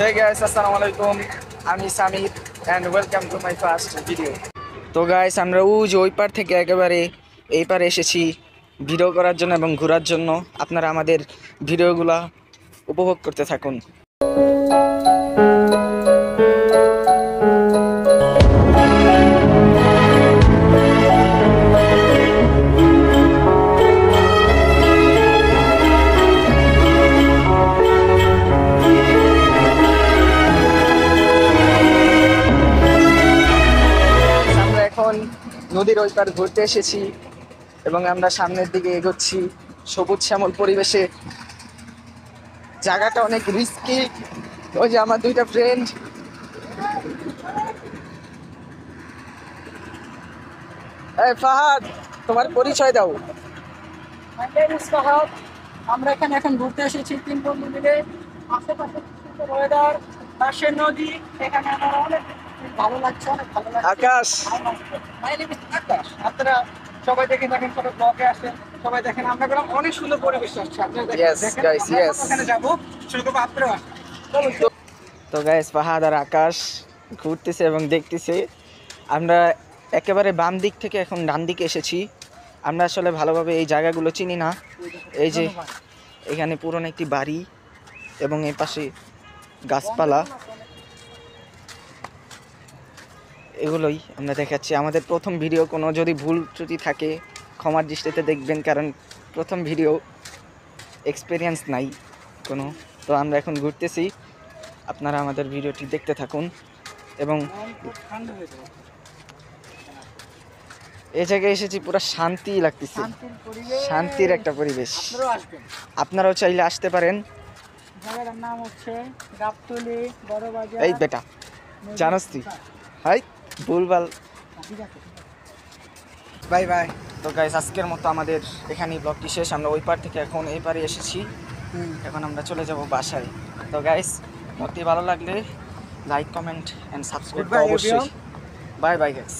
Hey guys, Assalamualaikum. I'm Samir and welcome to my first video. তো guys আমরা ওই পার থেকে একেবারে এই পারে এসেছি ভিডিও করার জন্য এবং ঘোরার জন্য। আপনারা আমাদের ভিডিওগুলো উপভোগ করতে থাকুন। নদীর ওই পার ঘুরতে এসেছি এবং আমরা সামনের দিকে এগোচ্ছি সবুজ শ্যামল পরিবেশে। জায়গাটা অনেক রিস্কি। ওই যে আমার দুইটা ফ্রেন্ড, ফাহাদ, তোমার পরিচয় দাও। ফাহাদ, আমরা এখানে এখন ঘুরতে এসেছি 3 বন্ধু মিলে। আশেপাশে ওয়েদার, পাশের নদী, এখানে আমার অনেক ভালো লাগছে, অনেক ভালো লাগছে। আকাশ, আকাশ, আপনারা সবাই দেখেন, সবাই ব্লগে আসেন, সবাই দেখেন আমরা অনেক সুন্দর পরিবেশ আসছে। আপনারা দেখেন ওখানে যাবো, শুরু করবো আপনারা। তো গাইস ফাহাদ আর আকাশ ঘুরতেছে এবং দেখতেছে। আমরা একেবারে বাম দিক থেকে এখন ডান দিকে এসেছি। আমরা আসলে ভালোভাবে এই জায়গাগুলো চিনি না। এই যে এখানে পুরনো একটি বাড়ি এবং এই পাশে গাছপালা, এগুলোই আমরা দেখাচ্ছি। আমাদের প্রথম ভিডিও, কোনো যদি ভুল ত্রুটি থাকে ক্ষমার দৃষ্টিতে দেখবেন, কারণ প্রথম ভিডিও, এক্সপিরিয়েন্স নাই কোনো। তো আমরা এখন ঘুরতেছি, আপনারা আমাদের ভিডিওটি দেখতে থাকুন। এবং এই জায়গায় এসেছি, পুরো শান্তি লাগতেছে, শান্তির একটা পরিবেশ। আপনারাও চাইলে আসতে পারেন। জায়গাটার নাম হচ্ছে গাবতলী বড়বাজার। এই বেটা জানোস তুই? হাই ভুলভাল। Bye bye. তো গাইস আজকের মতো আমাদের এখানেই ব্লগটি শেষ। আমরা ওই পার থেকে এখন এই পারে এসেছি। এখন আমরা চলে যাব বাসায়। তো গাইস ব্লগটি ভালো লাগলে লাইক, কমেন্ট এন্ড সাবস্ক্রাইব অবশ্যই। Bye bye guys.